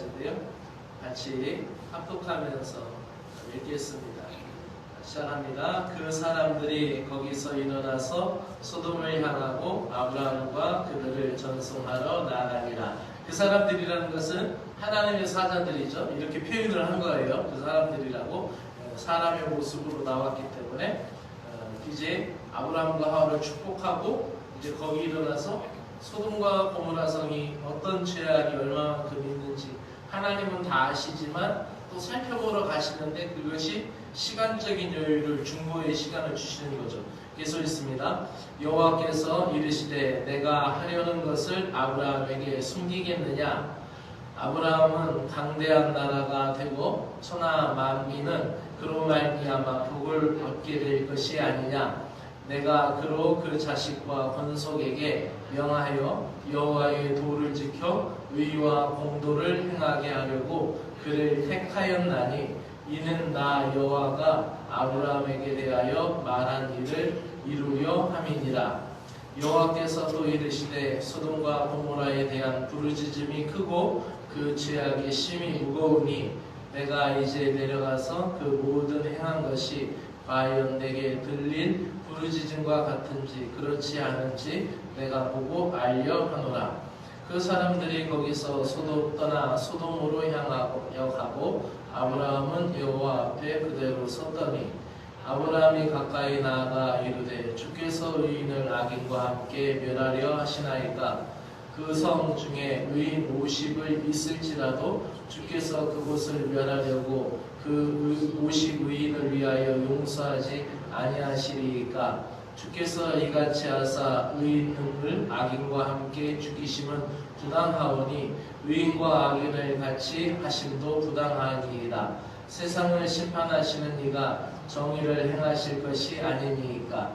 가지인데요. 같이 합독하면서 읽겠습니다. 시작합니다. 그 사람들이 거기서 일어나서 소돔을 향하고 아브라함과 그들을 전송하러 나아가니라. 그 사람들이라는 것은 하나님의 사자들이죠. 이렇게 표현을 한 거예요. 그 사람들이라고 사람의 모습으로 나왔기 때문에 이제 아브라함과 하와를 축복하고 이제 거기 일어나서 소돔과 고모라 성이 어떤 죄악이 얼마만큼 있는지 하나님은 다 아시지만 또 살펴보러 가시는데 그것이 시간적인 여유를 중보의 시간을 주시는 거죠. 계속 있습니다. 여호와께서 이르시되 내가 하려는 것을 아브라함에게 숨기겠느냐? 아브라함은 강대한 나라가 되고 천하 만민은 그로 말미암아 복을 얻게 될 것이 아니냐? 내가 그로 그 자식과 권속에게 명하여 여호와의 도를 지켜 의와 공도를 행하게 하려고 그를 택하였나니 이는 나 여호와가 아브라함에게 대하여 말한 일을 이루려 함이니라. 여호와께서 또 이르시되 소돔과 고모라에 대한 부르짖음이 크고 그 죄악이 심히 무거우니 내가 이제 내려가서 그 모든 행한 것이 과연 내게 들린 부르짖음과 같은지 그렇지 않은지 내가 보고 알려 하노라. 그 사람들이 거기서 떠나 소돔으로 향하고 아브라함은 여호와 앞에 그대로 섰더니 아브라함이 가까이 나아가 이르되 주께서 의인을 악인과 함께 멸하려 하시나이까? 그 성 중에 의인 50을 있을지라도 주께서 그곳을 멸하려고 그 50 의인을 위하여 용서하지 아니하시리이까? 주께서 이같이 하사 의인을 악인과 함께 죽이심은 부당하오니 의인과 악인을 같이 하심도 부당하니이다. 세상을 심판하시는 이가 정의를 행하실 것이 아니니이까?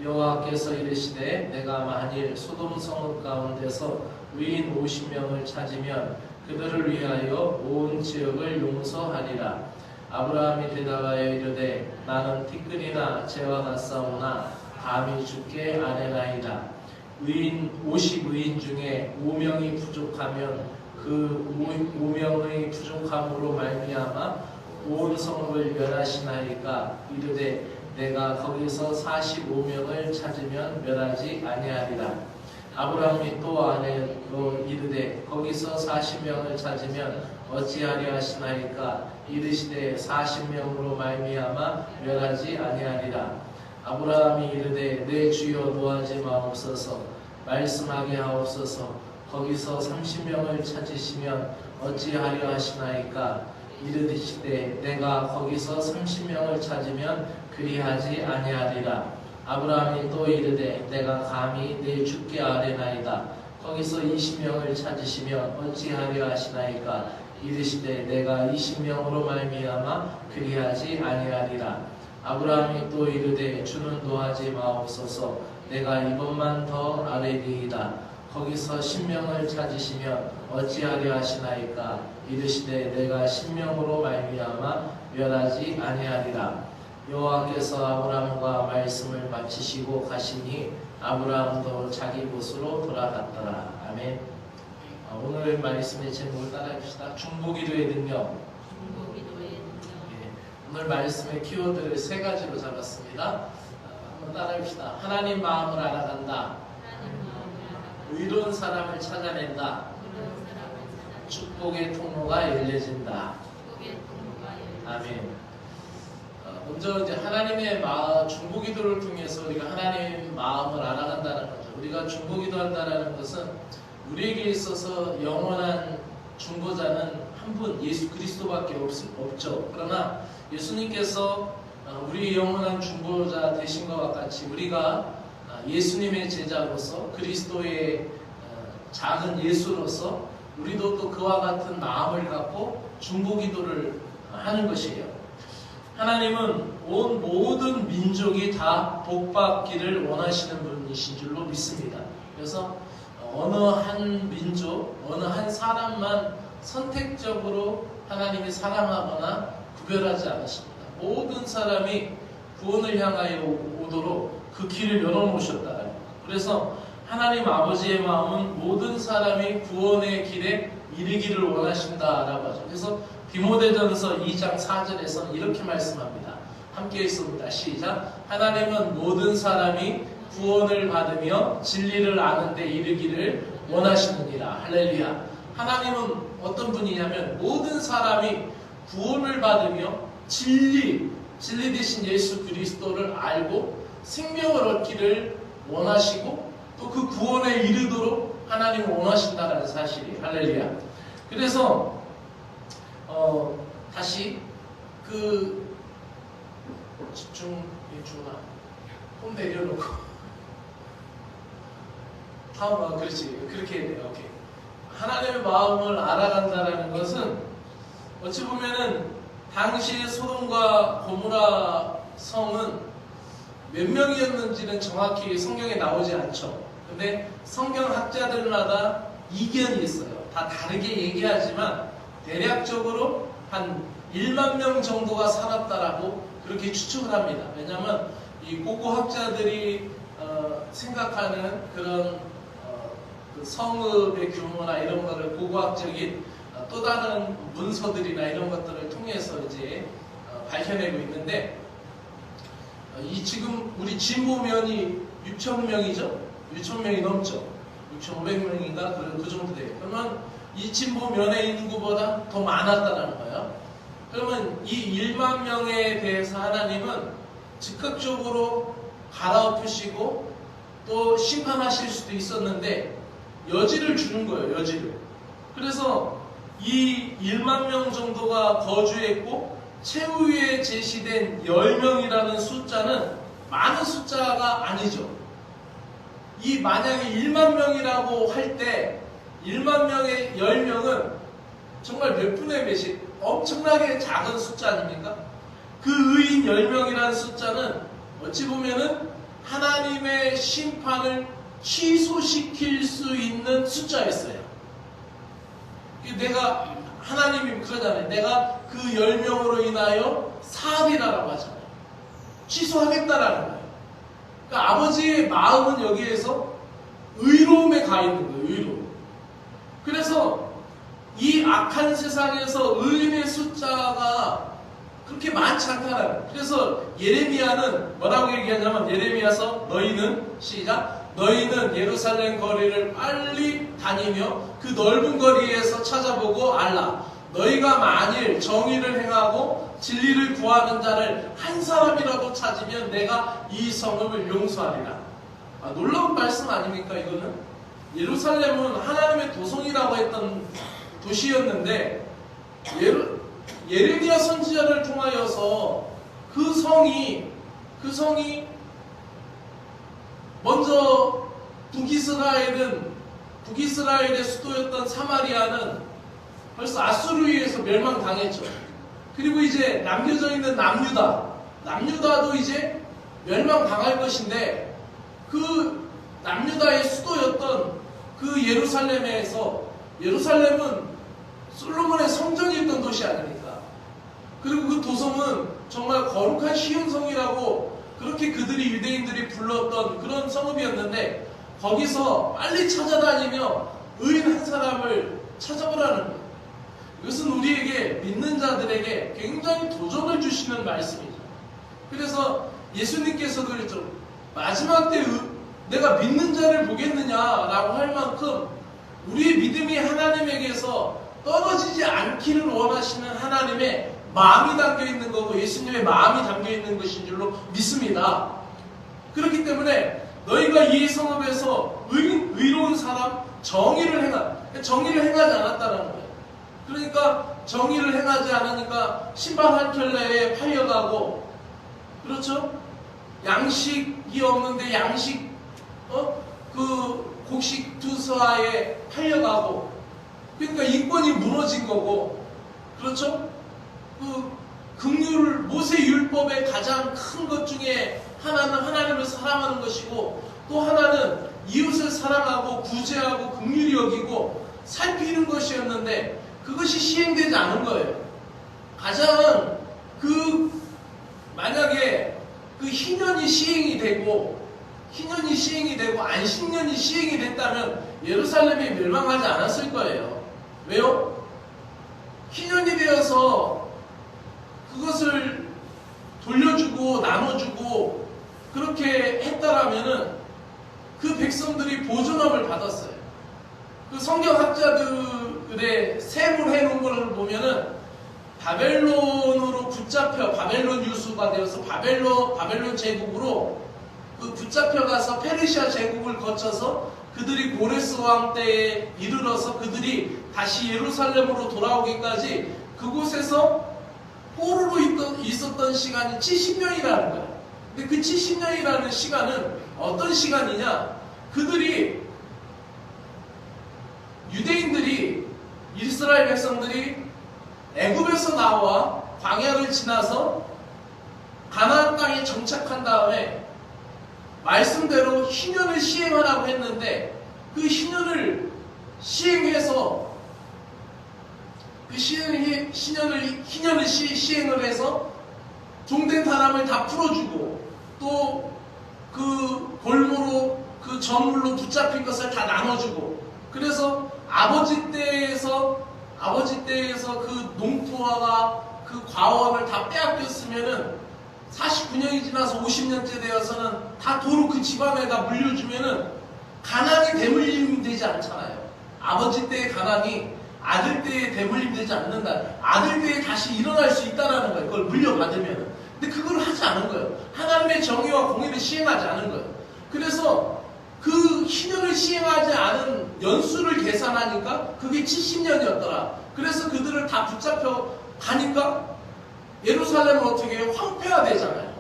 여호와께서 이르시되 내가 만일 소돔 성 가운데서 의인 50명을 찾으면 그들을 위하여 온 지역을 용서하리라. 아브라함이 대답하여 이르되 나는 티끌이나 재와 같사오나 감히 주께 아뢰나이다. 의인 50의인 중에 5명이 부족하면 그 5명의 부족함으로 말미암아 온 성을 멸하시나이까? 이르되 내가 거기서 45명을 찾으면 멸하지 아니하리라. 아브라함이 또 아뢰어 이르되 거기서 40명을 찾으면 어찌하려 하시나이까? 이르시되 40명으로 말미암아 멸하지 아니하리라. 아브라함이 이르되 내 주여 노하지 마옵소서. 말씀하게 하옵소서. 거기서 30명을 찾으시면 어찌하려 하시나이까? 이르시되 내가 거기서 30명을 찾으면 그리하지 아니하리라. 아브라함이 또 이르되 내가 감히 내 주께 아뢰나이다. 거기서 20명을 찾으시면 어찌하려 하시나이까? 이르시되 내가 20명으로 말미암아 그리하지 아니하리라. 아브라함이 또 이르되 주는 노하지 마옵소서. 내가 이번만 더 아뢰리이다. 거기서 10명을 찾으시면 어찌하려 하시나이까? 이르시되 내가 10명으로 말미암아 멸하지 아니하리라. 여호와께서 아브라함과 말씀을 마치시고 가시니 아브라함도 자기 곳으로 돌아갔더라. 아멘. 오늘 말씀의 제목을 따라합시다. 중보기도의 능력. 오늘 말씀의 키워드를 세 가지로 잡았습니다. 한번 따라합시다. 하나님 마음을 알아간다. 의로운 사람을 찾아낸다. 축복의 통로가 열려진다. 아멘. 먼저 이제 하나님의 중보기도를 통해서 우리가 하나님의 마음을 알아간다는 거죠. 우리가 중보기도한다는 것은 우리에게 있어서 영원한 중보자는 한 분 예수 그리스도밖에 없죠. 그러나 예수님께서 우리 영원한 중보자 되신 것과 같이 우리가 예수님의 제자로서 그리스도의 작은 예수로서 우리도 또 그와 같은 마음을 갖고 중보기도를 하는 것이에요. 하나님은 온 모든 민족이 다 복받기를 원하시는 분이신 줄로 믿습니다. 그래서 어느 한 민족, 어느 한 사람만 선택적으로 하나님이 사랑하거나 구별하지 않으십니다. 모든 사람이 구원을 향하여 오도록 그 길을 열어놓으셨다. 그래서 하나님 아버지의 마음은 모든 사람이 구원의 길에 이르기를 원하신다라고 하죠. 그래서 디모데전서 2장 4절에서는 이렇게 말씀합니다. 함께 읽습니다. 시작. 하나님은 모든 사람이 구원을 받으며 진리를 아는 데 이르기를 원하시느니라. 할렐루야. 하나님은 어떤 분이냐면 모든 사람이 구원을 받으며 진리 대신 예수 그리스도를 알고 생명을 얻기를 원하시고 또 그 구원에 이르도록 하나님은 원하신다는 사실이 할렐루야. 그래서 다시 집중해 주나 폰 내려놓고 다음 그렇지 그렇게 해야 돼요. 오케이. 하나님의 마음을 알아간다라는 것은 어찌 보면은 당시 소돔과 고모라 성은 몇 명이었는지는 정확히 성경에 나오지 않죠. 근데 성경학자들마다 이견이 있어요. 다 다르게 얘기하지만 대략적으로 한 1만 명 정도가 살았다라고 그렇게 추측을 합니다. 왜냐하면 이 고고학자들이 생각하는 그런 그 성읍의 규모나 이런 거를 고고학적인 또 다른 문서들이나 이런 것들을 통해서 이제 밝혀내고 있는데 이 지금 우리 진보면이 6,000명이죠? 6,000명이 넘죠? 6,500명인가? 그 정도 돼요. 그러면 이 진보면의 인구보다 더 많았다는 거예요. 그러면 이 1만 명에 대해서 하나님은 즉각적으로 갈아엎으시고 또 심판하실 수도 있었는데 여지를 주는 거예요. 여지를. 그래서 이 1만 명 정도가 거주했고 최후에 제시된 10명이라는 숫자는 많은 숫자가 아니죠. 이 만약에 1만 명이라고 할 때 1만 명의 10명은 정말 몇 분의 몇이 엄청나게 작은 숫자 아닙니까? 그 의인 10명이라는 숫자는 어찌 보면은 하나님의 심판을 취소시킬 수 있는 숫자였어요. 내가 하나님이 그러잖아요. 내가 그 10명으로 인하여 사업이라고 하잖아요. 취소하겠다라는 거예요. 그러니까 아버지의 마음은 여기에서 의로움에 가 있는 거예요. 의로움. 그래서 이 악한 세상에서 의인의 숫자가 그렇게 많지 않다는 거예요. 그래서 예레미야는 뭐라고 얘기하냐면 예레미야서 너희는 시작 너희는 예루살렘 거리를 빨리 다니며 그 넓은 거리에서 찾아보고 알라. 너희가 만일 정의를 행하고 진리를 구하는 자를 한 사람이라도 찾으면 내가 이 성읍을 용서하리라. 놀라운 말씀 아닙니까 이거는? 예루살렘은 하나님의 도성이라고 했던 도시였는데 예레미야 선지자를 통하여서 그 성이 먼저 북이스라엘의 수도였던 사마리아는 벌써 아수르에 의해서 멸망당했죠. 그리고 이제 남겨져 있는 남유다도 이제 멸망당할 것인데 그 남유다의 수도였던 그 예루살렘은 솔로몬의 성전이었던 도시 아닙니까? 그리고 그 도성은 정말 거룩한 시온성이라고 그렇게 유대인들이 불렀던 그런 성읍이었는데 거기서 빨리 찾아다니며 의인 한 사람을 찾아보라는 거예요. 이것은 우리에게 믿는 자들에게 굉장히 도전을 주시는 말씀이죠. 그래서 예수님께서도 그랬죠. 마지막 때 내가 믿는 자를 보겠느냐라고 할 만큼 우리의 믿음이 하나님에게서 떨어지지 않기를 원하시는 하나님의 마음이 담겨있는 거고 예수님의 마음이 담겨있는 것인 줄로 믿습니다. 그렇기 때문에 너희가 이 성읍에서 의로운 사람, 정의를 행하지 않았다는 거예요. 그러니까 정의를 행하지 않으니까 신발 한 켤레에 팔려가고, 그렇죠? 양식이 없는데 곡식 투사에 팔려가고, 그러니까 인권이 무너진 거고, 그렇죠? 모세 율법의 가장 큰 것 중에 하나는 하나님을 사랑하는 것이고, 또 하나는 이웃을 사랑하고 구제하고 긍휼히 여기고 살피는 것이었는데 그것이 시행되지 않은 거예요. 가장 만약에 희년이 시행이 되고 안식년이 시행이 됐다면 예루살렘이 멸망하지 않았을 거예요. 왜요? 희년이 되어서 그것을 돌려주고 나눠주고 그렇게 했다라면은 그 백성들이 보존함을 받았어요. 그 성경학자들의 세분 해놓은 걸 보면은 바벨론으로 붙잡혀 바벨론 유수가 되어서 바벨론 제국으로 그 붙잡혀가서 페르시아 제국을 거쳐서 그들이 고레스 왕 때에 이르러서 그들이 다시 예루살렘으로 돌아오기까지 그곳에서 포로로 있었던 시간이 70년이라는 거야. 근데 그 70년이라는 시간은 어떤 시간이냐? 그들이 유대인들이 이스라엘 백성들이 애굽에서 나와 광야를 지나서 가나안 땅에 정착한 다음에 말씀대로 희년을 시행하라고 했는데 그 희년을 시행해서 그 희년을 시행을 해서 종된 사람을 다 풀어주고 또 그 골무로 그 전물로 붙잡힌 것을 다 나눠주고 그래서 아버지 때에서 그 농토와 그 과원을 다 빼앗겼으면은 49년이 지나서 50년째 되어서는 다 도로 그 집안에다 물려주면은 가난이 대물림이 되지 않잖아요. 아버지 때의 가난이 아들 때에 대물림 되지 않는다. 아들 때에 다시 일어날 수 있다라는 거예요. 그걸 물려받으면은. 근데 그걸 하지 않은 거예요. 하나님의 정의와 공의를 시행하지 않은 거예요. 그래서 그 희년을 시행하지 않은 연수를 계산하니까 그게 70년이었더라. 그래서 그들을 다 붙잡혀 가니까 예루살렘은 어떻게 해요? 황폐화되잖아요.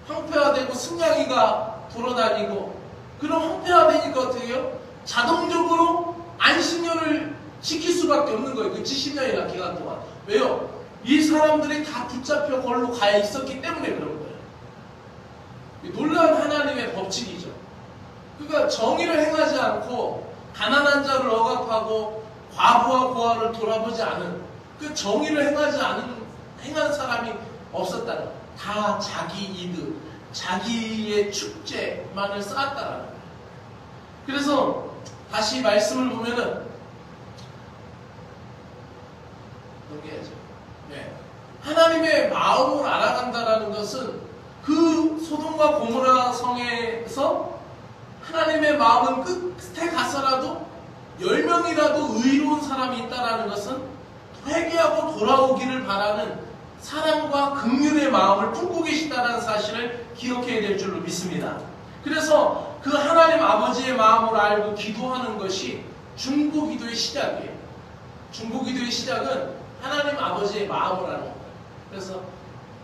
황폐화되고 승냥이가 돌아다니고 그럼 황폐화되니까 어떻게 해요? 자동적으로 안식년을 지킬 수밖에 없는 거예요. 그 70년이나 기간 동안. 왜요? 이 사람들이 다 붙잡혀 걸로 가 있었기 때문에 그런 거예요. 놀라운 하나님의 법칙이죠. 그러니까 정의를 행하지 않고 가난한 자를 억압하고 과부와 고아를 돌아보지 않은 그 정의를 행하는 사람이 없었다는 거예요. 다 자기 이득, 자기의 축제만을 쌓았다라는 거예요. 그래서 다시 말씀을 보면은 넘겨야죠. 네. 하나님의 마음을 알아간다라는 것은 그 소돔과 고모라 성에서 하나님의 마음은 끝에 가서라도 10명이라도 의로운 사람이 있다라는 것은 회개하고 돌아오기를 바라는 사랑과 긍휼의 마음을 품고 계시다는 사실을 기억해야 될 줄로 믿습니다. 그래서 그 하나님 아버지의 마음을 알고 기도하는 것이 중보기도의 시작이에요. 중보기도의 시작은 하나님 아버지의 마음을 아는 거예요. 그래서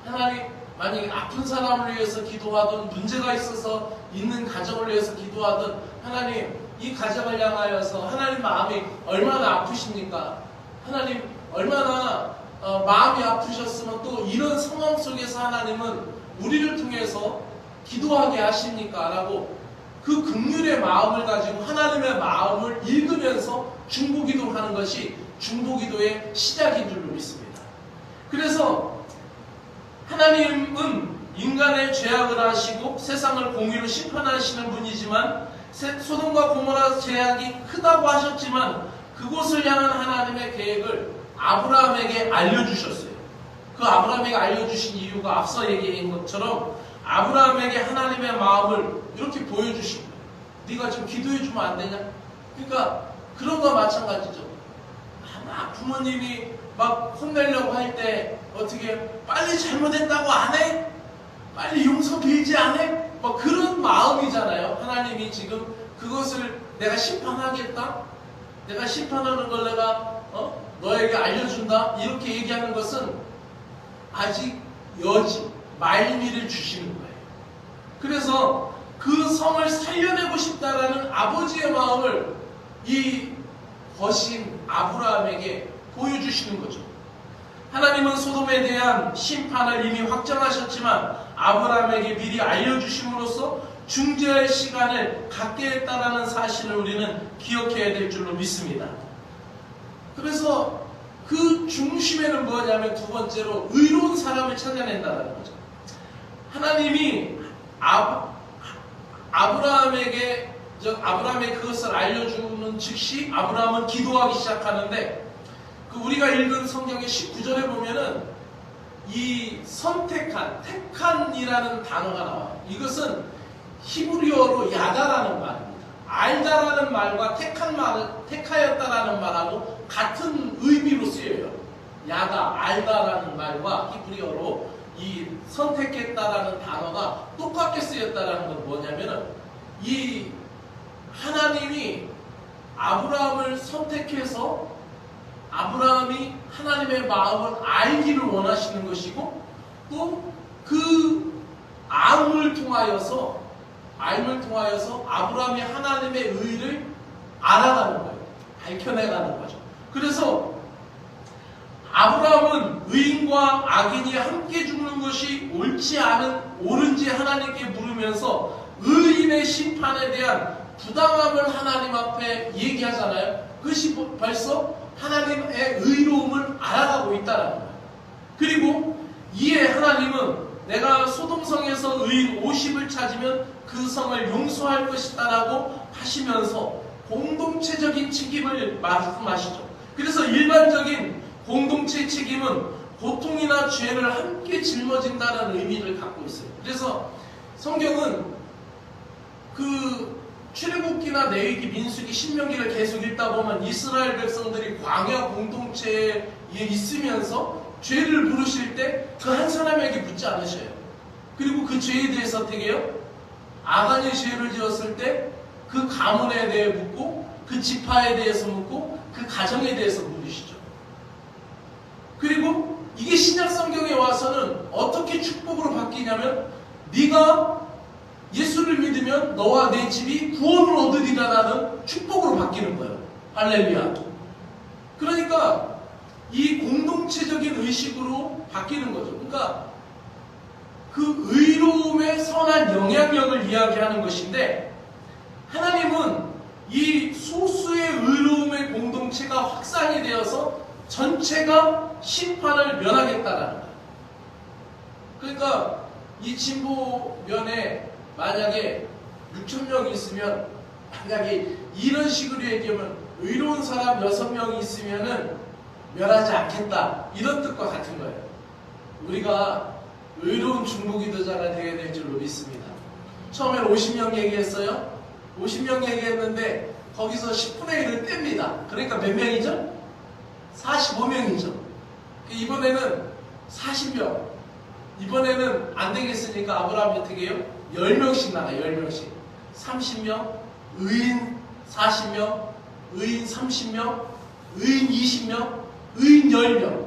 하나님 만약에 아픈 사람을 위해서 기도하든 문제가 있어서 있는 가정을 위해서 기도하든 하나님 이 가정을 향하여서 하나님 마음이 얼마나 아프십니까? 하나님 얼마나 마음이 아프셨으면 또 이런 상황 속에서 하나님은 우리를 통해서 기도하게 하십니까? 라고 그 긍휼의 마음을 가지고 하나님의 마음을 읽으면서 중보기도를 하는 것이 중보기도의 시작인 줄로 믿습니다. 그래서 하나님은 인간의 죄악을 하시고 세상을 공의로 심판하시는 분이지만 소돔과 고모라 죄악이 크다고 하셨지만 그곳을 향한 하나님의 계획을 아브라함에게 알려주셨어요. 그 아브라함에게 알려주신 이유가 앞서 얘기한 것처럼 아브라함에게 하나님의 마음을 이렇게 보여주신 거예요. 네가 지금 기도해주면 안 되냐? 그러니까 그런 거와 마찬가지죠. 부모님이 막 혼내려고 할 때 어떻게 빨리 잘못했다고 안 해? 빨리 용서 빌지 안 해? 막 그런 마음이잖아요. 하나님이 지금 그것을 내가 심판하겠다? 내가 심판하는 걸 내가 너에게 알려준다? 이렇게 얘기하는 것은 아직 말미를 주시는 거예요. 그래서 그 성을 살려내고 싶다라는 아버지의 마음을 이 거신 아브라함에게 보여주시는 거죠. 하나님은 소돔에 대한 심판을 이미 확정하셨지만 아브라함에게 미리 알려주심으로써 중재할 시간을 갖게 했다는 사실을 우리는 기억해야 될 줄로 믿습니다. 그래서 그 중심에는 뭐냐면 두 번째로 의로운 사람을 찾아낸다는 거죠. 하나님이 아브라함에게 아브라함의 그것을 알려주는 즉시 아브라함은 기도하기 시작하는데, 그 우리가 읽은 성경의 19절에 보면은 이 선택한, 택한이라는 단어가 나와요. 이것은 히브리어로 야다라는 말입니다. 알다라는 말과 택하였다라는 말하고 같은 의미로 쓰여요. 야다, 알다라는 말과 히브리어로 이 선택했다라는 단어가 똑같게 쓰였다라는 건 뭐냐면은, 이 하나님이 아브라함을 선택해서 아브라함이 하나님의 마음을 알기를 원하시는 것이고, 또 그 암을 통하여서 아브라함이 하나님의 의를 알아가는 거예요. 밝혀내가는 거죠. 그래서 아브라함은 의인과 악인이 함께 죽는 것이 옳은지 하나님께 물으면서 의인의 심판에 대한 부당함을 하나님 앞에 얘기하잖아요. 그것이 벌써 하나님의 의로움을 알아가고 있다는 거예요. 그리고 이에 하나님은 내가 소돔성에서 의인 50을 찾으면 그 성을 용서할 것이다라고 하시면서 공동체적인 책임을 말씀하시죠. 그래서 일반적인 공동체 책임은 고통이나 죄를 함께 짊어진다는 의미를 갖고 있어요. 그래서 성경은 그 출애굽기나 레위기, 민수기, 신명기를 계속 읽다 보면 이스라엘 백성들이 광야 공동체에 있으면서 죄를 부르실 때 그 한 사람에게 묻지 않으셔요. 그리고 그 죄에 대해서 어떻게 해요? 아간이 죄를 지었을 때 그 가문에 대해 묻고, 그 지파에 대해서 묻고, 그 가정에 대해서 물으시죠. 그리고 이게 신약 성경에 와서는 어떻게 축복으로 바뀌냐면, 네가 예수를 믿으면 너와 내 집이 구원을 얻으리라는 축복으로 바뀌는 거예요. 할렐루야. 그러니까 이 공동체적인 의식으로 바뀌는 거죠. 그러니까 그 의로움의 선한 영향력을 이야기하는 것인데, 하나님은 이 소수의 의로움의 공동체가 확산이 되어서 전체가 심판을 면하겠다라는 거예요. 그러니까 이 진보면에 만약에 6,000명이 있으면, 만약에 이런 식으로 얘기하면 의로운 사람 6명이 있으면은 멸하지 않겠다, 이런 뜻과 같은 거예요. 우리가 의로운 중보기도자가 되어야 될 줄로 믿습니다. 처음에는 50명 얘기했어요. 50명 얘기했는데 거기서 10분의 1을 뗍니다. 그러니까 몇 명이죠? 45명이죠. 이번에는 40명. 이번에는 안 되겠으니까 아브라함이 어떻게 해요? 10명씩 나가요. 10명씩. 30명, 의인 40명, 의인 30명, 의인 20명, 의인 10명.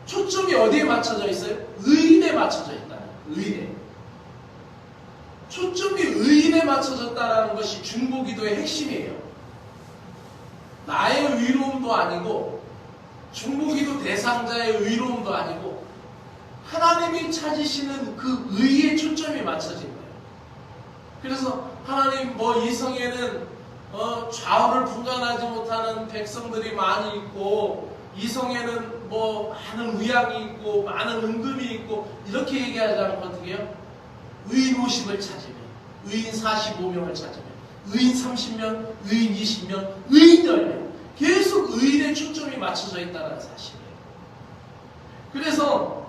초점이 어디에 맞춰져 있어요? 의인에 맞춰져 있다. 의인에. 초점이 의인에 맞춰졌다는 것이 중보기도의 핵심이에요. 나의 의로움도 아니고, 중보기도 대상자의 의로움도 아니고, 하나님이 찾으시는 그 의의 초점이 맞춰진 거예요. 그래서 하나님 이 성에는 좌우를 분간하지 못하는 백성들이 많이 있고, 이 성에는 많은 의학이 있고 많은 은금이 있고, 이렇게 얘기하지 않고 어떻게 해요? 의인 50을 찾으면, 의인 45명을 찾으면, 의인 30명, 의인 20명, 의인 10명. 계속 의인의 초점이 맞춰져 있다는 사실이에요. 그래서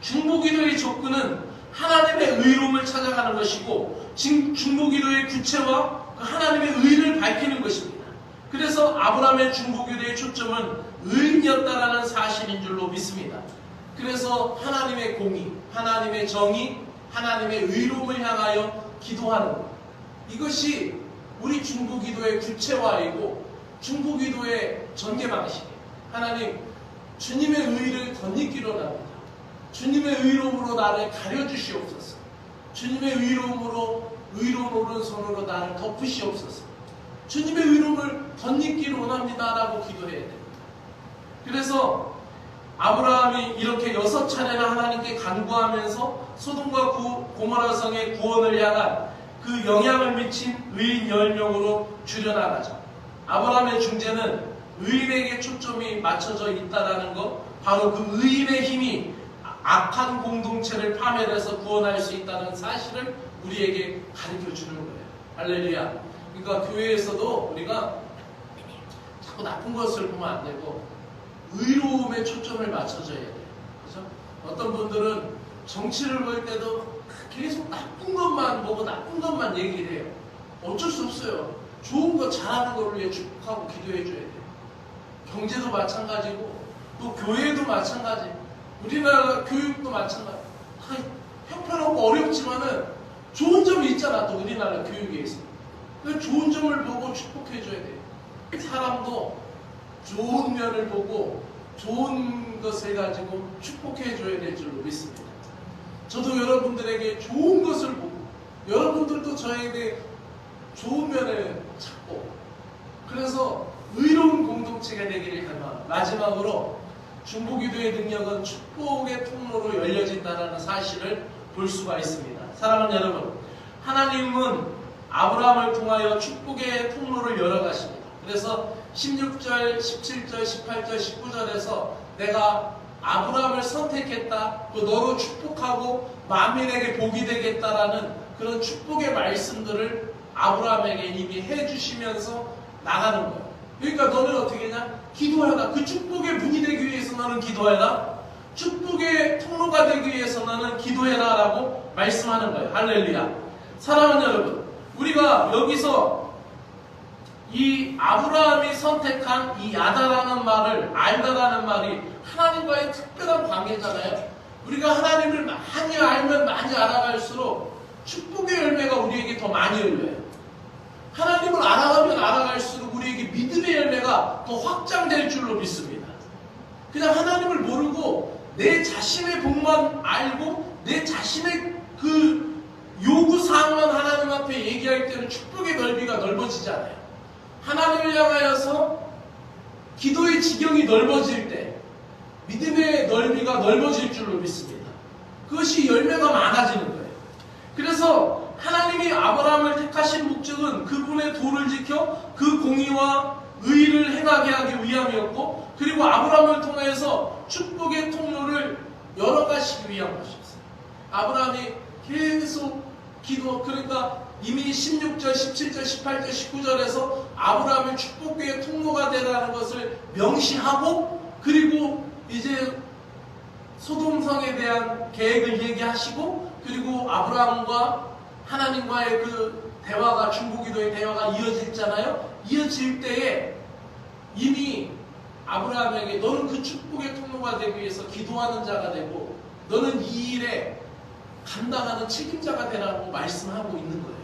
중보기도의 조건은 하나님의 의로움을 찾아가는 것이고, 중보기도의 구체와 그 하나님의 의를 밝히는 것입니다. 그래서 아브라함의 중보기도의 초점은 의인이었다라는 사실인 줄로 믿습니다. 그래서 하나님의 공의, 하나님의 정의, 하나님의 의로움을 향하여 기도하는 것, 이것이 우리 중보기도의 구체화이고 중보기도의 전개 방식이에요. 하나님, 주님의 의를 덧입기로 합니다. 주님의 의로움으로 나를 가려주시옵소서. 주님의 의로움으로, 의로운 오른손으로 나를 덮으시옵소서. 주님의 의로움을 덧입기를 원합니다라고 기도해야 됩니다. 그래서 아브라함이 이렇게 6차례나 하나님께 간구하면서 소돔과 고모라 성의 구원을 향한 그 영향을 미친 의인 10명으로 줄여나가죠. 아브라함의 중재는 의인에게 초점이 맞춰져 있다는 것, 바로 그 의인의 힘이 악한 공동체를 파멸해서 구원할 수 있다는 사실을 우리에게 가르쳐 주는 거예요. 할렐루야. 그러니까 교회에서도 우리가 자꾸 나쁜 것을 보면 안 되고 의로움에 초점을 맞춰줘야 돼요. 그죠? 어떤 분들은 정치를 볼 때도 계속 나쁜 것만 보고 나쁜 것만 얘기를 해요. 어쩔 수 없어요. 좋은 거 잘하는 걸 위해 축복하고 기도해줘야 돼요. 경제도 마찬가지고 또 교회도 마찬가지. 우리나라 교육도 마찬가지. 다 형편없고 어렵지만은 좋은 점이 있잖아. 또 우리나라 교육에 있어. 좋은 점을 보고 축복해줘야 돼요. 사람도 좋은 면을 보고 좋은 것을 가지고 축복해줘야 될 줄로 믿습니다. 저도 여러분들에게 좋은 것을 보고 여러분들도 저에게 좋은 면을 찾고 그래서 의로운 공동체가 되기를 갈망합니다. 마지막으로 중보기도의 능력은 축복의 통로로 열려진다는 사실을 볼 수가 있습니다. 사랑하는 여러분, 하나님은 아브라함을 통하여 축복의 통로를 열어가십니다. 그래서 16절, 17절, 18절, 19절에서 내가 아브라함을 선택했다, 또 너로 축복하고 만민에게 복이 되겠다라는 그런 축복의 말씀들을 아브라함에게 이미 해주시면서 나가는 거예요. 그러니까 너는 어떻게 했냐? 기도해라. 그 축복의 문이 되기 위해서 너는 기도해라. 축복의 통로가 되기 위해서 너는 기도해라 라고 말씀하는 거예요. 할렐루야. 사랑하는 여러분, 우리가 여기서 이 아브라함이 선택한 이 야다라는 말을, 알다라는 말이 하나님과의 특별한 관계잖아요. 우리가 하나님을 많이 알면 많이 알아갈수록 축복의 열매가 우리에게 더 많이 열려요. 하나님을 알아가면 알아갈수록 우리에게 믿음의 열매가 더 확장될 줄로 믿습니다. 그냥 하나님을 모르고 내 자신의 복만 알고 내 자신의 그 요구사항만 하나님 앞에 얘기할 때는 축복의 넓이가 넓어지지 않아요. 하나님을 향하여서 기도의 지경이 넓어질 때 믿음의 넓이가 넓어질 줄로 믿습니다. 그것이 열매가 많아지는 거예요. 그래서 하나님이 아브라함을 택하신 목적은 그분의 도를 지켜 그 공의와 의를 행하게 하기 위함이었고, 그리고 아브라함을 통해서 축복의 통로를 열어가시기 위한 것이었어요. 아브라함이 계속 그러니까 이미 16절, 17절, 18절, 19절에서 아브라함의 축복의 통로가 되라는 것을 명시하고, 그리고 이제 소돔성에 대한 계획을 얘기하시고, 그리고 아브라함과 하나님과의 그 대화가, 중보기도의 대화가 이어졌잖아요. 이어질 때에 이미 아브라함에게 너는 그 축복의 통로가 되기 위해서 기도하는 자가 되고 너는 이 일에 감당하는 책임자가 되라고 말씀하고 있는 거예요.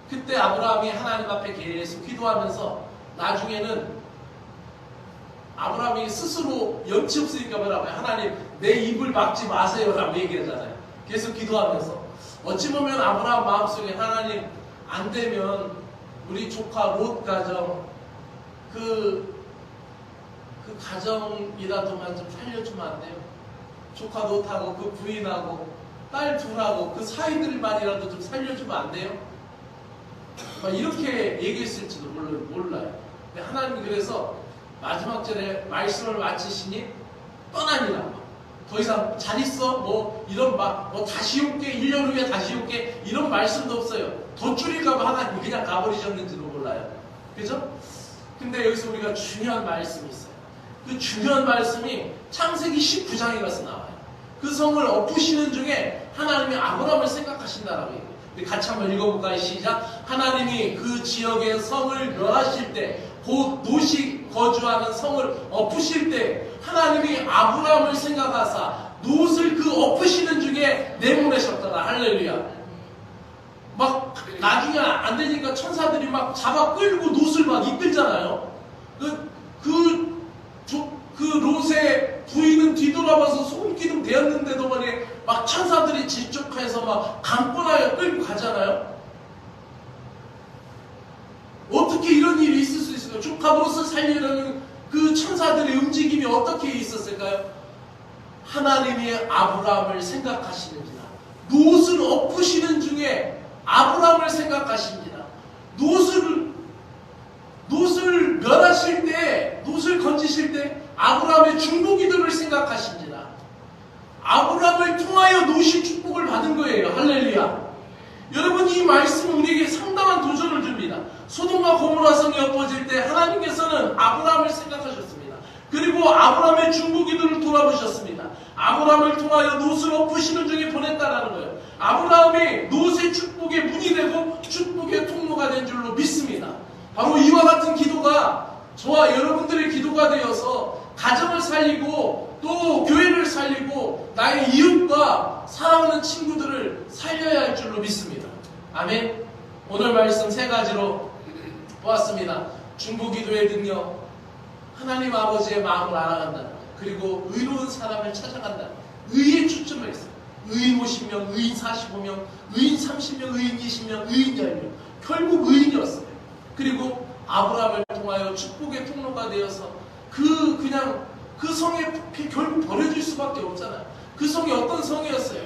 그때 아브라함이 하나님 앞에 계속 기도하면서 나중에는 아브라함이 스스로 염치 없으니까 뭐라고 해요? 하나님 내 입을 막지 마세요 라고 얘기하잖아요. 계속 기도하면서 어찌 보면 아브라함 마음속에 하나님 안 되면 우리 조카 롯 가정 그 가정이라도만 좀 살려주면 안 돼요? 조카 롯하고 그 부인하고 딸 둘하고 그 사이들만이라도 좀 살려주면 안 돼요? 막 이렇게 얘기했을지도 몰라요. 근데 하나님이 그래서 마지막 절에 말씀을 마치시니 떠나니라. 더 이상 잘 있어? 뭐 이런 뭐 다시 올게 1년 후에 다시 올게 이런 말씀도 없어요. 더 줄일까봐 하나님이 그냥 가버리셨는지도 몰라요. 그죠? 근데 여기서 우리가 중요한 말씀이 있어요. 그 중요한 말씀이 창세기 19장에 가서 나와요. 그 성을 엎으시는 중에 하나님이 아브라함을 생각하신다라고 얘기해요. 우리 같이 한번 읽어볼까요? 시작. 하나님이 그 지역의 성을 멸하실 때, 곧 롯이 거주하는 성을 엎으실 때 하나님이 아브라함을 생각하사 롯을 그 엎으시는 중에 내보내셨더라. 할렐루야. 막 나중에 안 되니까 천사들이 막 잡아 끌고 롯을 막 이끌잖아요. 그 롯의 부인은 뒤돌아봐서 소금기둥 되었는데도 막 천사들이 질적해서 막 강권하여 끌고 가잖아요. 어떻게 이런 일이 있을 수 있을까요? 조카 롯을 살리려는 그 천사들의 움직임이 어떻게 있었을까요? 하나님이 아브라함을 생각하시는지라. 롯을 엎으시는 중에 아브라함을 생각하십니다. 롯을 멸하실 때, 롯을 건지실 때 아브라함의 중보기도를 생각하십니다. 아브라함을 통하여 롯이 축복을 받은 거예요. 할렐루야. 여러분, 이 말씀은 우리에게 상당한 도전을 줍니다. 소돔과 고모라 성이 엎어질 때 하나님께서는 아브라함을 생각하셨습니다. 그리고 아브라함의 중보기도를 돌아보셨습니다. 아브라함을 통하여 롯을 엎으시는 중에 보냈다라는 거예요. 아브라함이 롯의 축복의 문이 되고 축복의 통로가 된 줄로 믿습니다. 바로 이와 같은 기도가 저와 여러분들의 기도가 되어서 가정을 살리고 또 교회를 살리고 나의 이웃과 사랑하는 친구들을 살려야 할 줄로 믿습니다. 아멘. 오늘 말씀 세 가지로 보았습니다. 중보기도의 능력, 하나님 아버지의 마음을 알아간다, 그리고 의로운 사람을 찾아간다. 의에 초점을 했어요. 의인 50명, 의인 45명, 의인 30명, 의인 20명, 의인 10명. 결국 의인이었어요. 그리고 아브라함을 통하여 축복의 통로가 되어서 그 성에 결국 버려질 수밖에 없잖아요. 그 성이 어떤 성이었어요?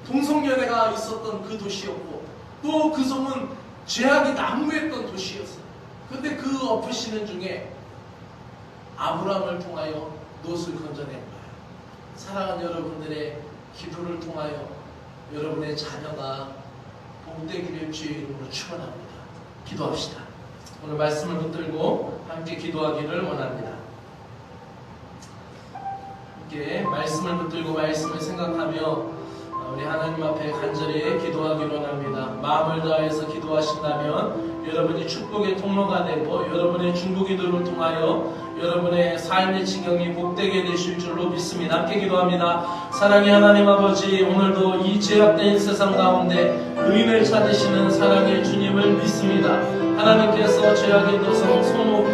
동성연애가 있었던 그 도시였고, 또 그 성은 죄악이 난무했던 도시였어요. 그런데 그 엎으시는 중에 아브라함을 통하여 롯을 건져낸 거예요. 사랑하는 여러분들의 기도를 통하여 여러분의 자녀가 복되기를 주의 이름으로 축원합니다. 기도합시다. 오늘 말씀을 붙들고 함께 기도하기를 원합니다. 함께 말씀을 붙들고 말씀을 생각하며 우리 하나님 앞에 간절히 기도하기를 원합니다. 마음을 다해서 기도하신다면 여러분이 축복의 통로가 되고 여러분의 중보기도를 통하여 여러분의 삶의 지경이 복되게 되실 줄로 믿습니다. 함께 기도합니다. 사랑의 하나님 아버지, 오늘도 이 죄악된 세상 가운데 의인을 찾으시는 사랑의 주님을 믿습니다. 하나님께서 죄악의 도성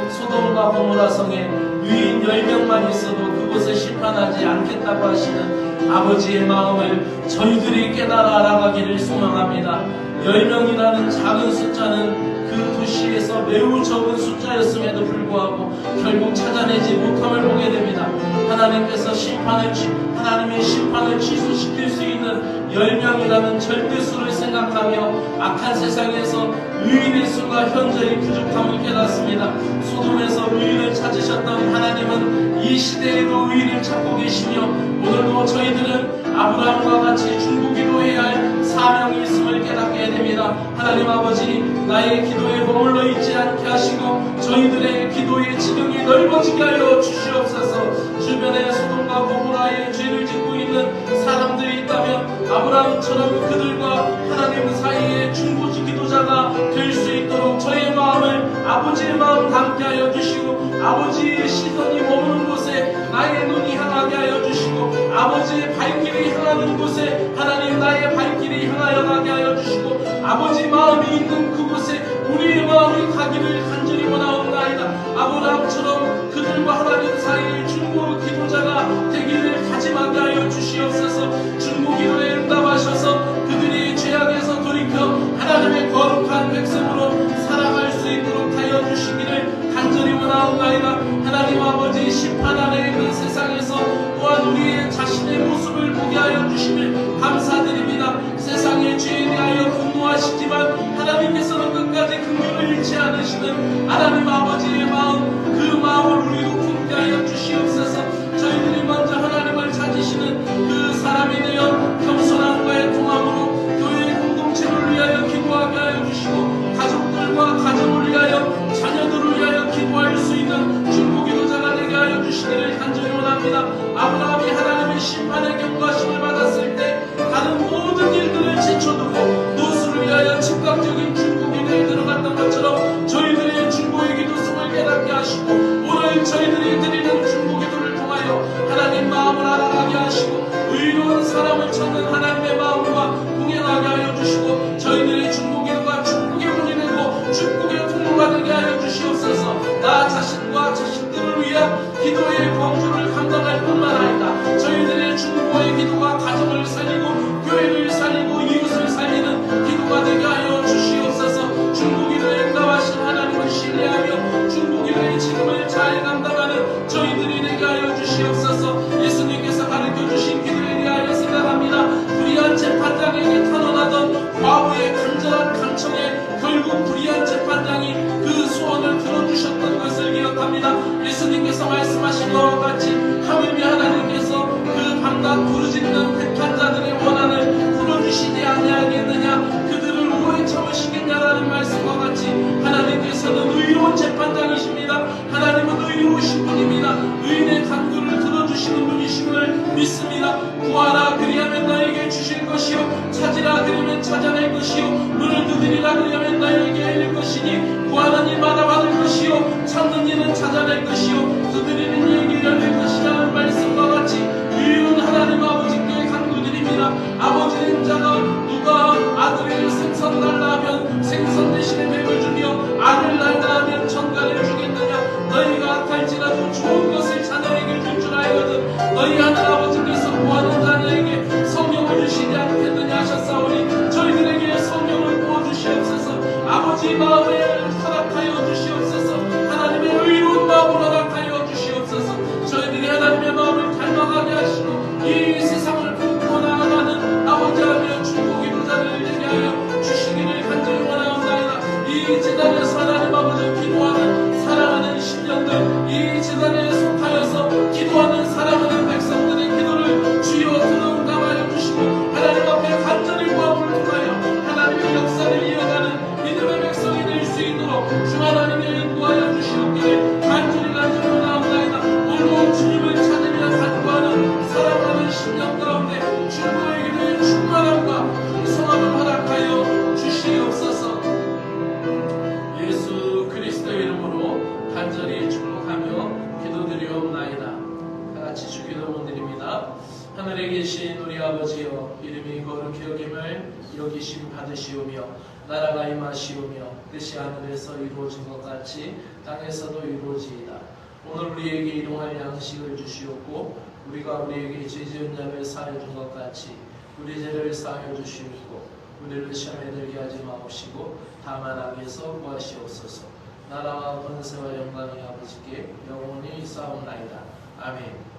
소돔과 고모라 성에 의인 10명만 있어도 그곳에 심판하지 않겠다고 하시는 아버지의 마음을 저희들이 깨달아 알아가기를 소망합니다. 10명이라는 작은 숫자는 그 도시에서 매우 적은 숫자였음에도 불구하고 결국 찾아내지 못함을 보게 됩니다. 하나님의 심판을 취소시킬 수 있는 10명이라는 절대수를 생각하며 악한 세상에서 의인의 수가 현저히 부족함을 깨닫습니다. 소돔에서 의인을 찾으셨던 하나님은 이 시대에도 의인을 찾고 계시며 오늘도 저희들은 아브라함과 같이 중보기도해야 할 사명이 있음을 깨닫게 됩니다. 하나님 아버지, 나의 기도에 머물러 있지 않게 하시고 저희들의 기도의 지경이 넓어지게 하여 주시옵소서. 주변에 소돔과 고모라의 죄를 짓고 있는 사람들이 있다면 아브라함처럼 그들과 하나님 사이에 중보지 기도자가 될 수 있도록 저의 마음을 아버지의 마음 닮게 하여 주시고 아버지의 시선이 머무는 곳에 나의 눈이 향하게 하여 주시고 아버지의 발길이 향하는 곳에 하나님 나의 발길이 향하여 가게 하여 주시고 아버지 마음이 있는 그곳에 우리의 마음이 가기를 간절히 원하옵나이다. 아브라함처럼 그들과 하나님 사이의 중보 기도자가 되기를 다짐하게 하여 주시옵소서. 중보 기도에 응답하셔서 그들이 죄악에서 돌이켜 하나님의 거룩한 백성으로 살아갈 수 있도록 하여 주시기를 간절히 원하옵나이다. 하나님 아버지, 심판 안에 있는 세상에서 또한 우리의 자신의 모습을 보게 하여 주시길 감사드립니다. 세상의 죄에 대하여 분노하시지만 하나님께서는 끝까지 긍휼을 잃지 않으시는 하나님 아버지의 마음, 그 마음을 우리도 품게 하여 주시옵소서. 저희들이 먼저 하나님을 찾으시는 그 사람이 되어 겸손함과의 통함으로 교회의 공동체를 위하여 기도하게 하여 주시고 가족들과 가정을 위하여 자녀들을 위하여 기도할 수 있는 중보기도자가 되게 하여 주시기를 간절히 원합니다. 아브라함이 하나님의 심판의 경고하심을 받았을 때 다른 모든 일들을 제쳐두고 롯을 위하여 즉각적인 중보기도에 들어갔던 것처럼 저희들의 중보의 기도성을 깨닫게 하시고 오늘 저희들이 드리는 중보기도를 통하여 하나님 마음을 알아가게 하시고 의로운 사람을 찾는 하나님의 마음과 동행하게 하여 주시고 저희들의 중보기도가 축복의 문이 되고 축복의 통로가 되게 하여 주시옵소서. 나 자신과 자식들을 위한 기도의 범주를 감당할 뿐만 아니라 저희들의 중보의 기도가 가정을 살리고 교회를 살리고 이웃을 살리는 기도가 되게 하여 주시옵소서. 중보기도에 응답하신 하나님을 신뢰하며 중보기도의 책임을 잘 감당하는 저희들이 되게 하여 주시옵소서. 예수님께서 가르쳐주신 기도에 대하여 생각합니다. 불의한 재판장에게 탄원하던 과부의 간절한 간청에 결국 불의한 재판장이 그 소원을 들어주셨던 것을 기억합니다. 예수님께서 말씀하신 것과 같이 하물며 하나님께서 그 밤낮 부르짖는 택한 자들의 원한을 풀어주시지 아니하겠느냐. 그들을 주심을 믿습니다. 구하라 그리하면 너에게 주실 것이요 찾으라 그리하면 찾아낼 것이요 문을 두드리라 그리하면 너에게 열릴 것이니 구하는 이마다 받을 것이요 찾는 이는 찾아낼 것이요 두드리는 이에게 열릴 것이라는 말씀과 같이 유일한 하나님 아버지께 간구드립니다. 아버지 인자가 누가 아들을 생선 달라 하면 생선 대신에 뱀을 주며 알을 달라 하면 전갈을 주겠느냐. 너희가 갈지라도 좋은 것을 자녀에게 줄 줄 알거든 너희 하늘 아버지께서 구하는 자녀에게 성령을 주시지 않겠느냐 하셨사오니 저희들에게 성령을 부어주시옵소서. 아버지 마음에 허락하여 주시옵소서. 하나님의 의로운 마음을 허락하여 주시옵소서. 저희들이 하나님의 마음을 닮아가게 하시고 이 세상을 품고 나아가는 아버지하며 중보기도자를 되게 하여 주시기를 간절히 원하옵나이다. 이 재단에서 하나님 아버지 기도하는 사랑하는 심령들 이 재단에 속하여서 기도하는 사랑하는 백성들의 기도를 주여 들어감하여 주시고 하나님 앞에 간절히 마음을 통하여 하나님의 역사를 이어가는 믿음의 백성이 될 수 있도록 주 하나님의 인도하여 주시옵기를 간절히 원하옵나이다. 오늘도 주님을 찾으며 간구하는 사랑하는 심령 가운데 주님의 기도의 충만함과 성함을 허락하여 주시옵소서. 예수 그리스도의 이름으로 간절히 축복하며 기도드리옵나이다. 다같이 주기도문 드립니다. 하늘에 계신 우리 아버지여 이름이 거룩히 여김을 여기심 받으시오며 나라가 임하시오며 뜻이 하늘에서 이루어진 것 같이 땅에서도 이루어지이다. 오늘 우리에게 일용할 양식을 주시옵고 우리가 우리에게 죄 지은 자를 사하여 준 것 같이 우리 죄를 사하여 주시옵고 우리를 시험에 들게 하지 마옵시고 다만 악에서 구하시옵소서. 나라와 권세와 영광이 아버지께 영원히 있사옵나이다. 아멘.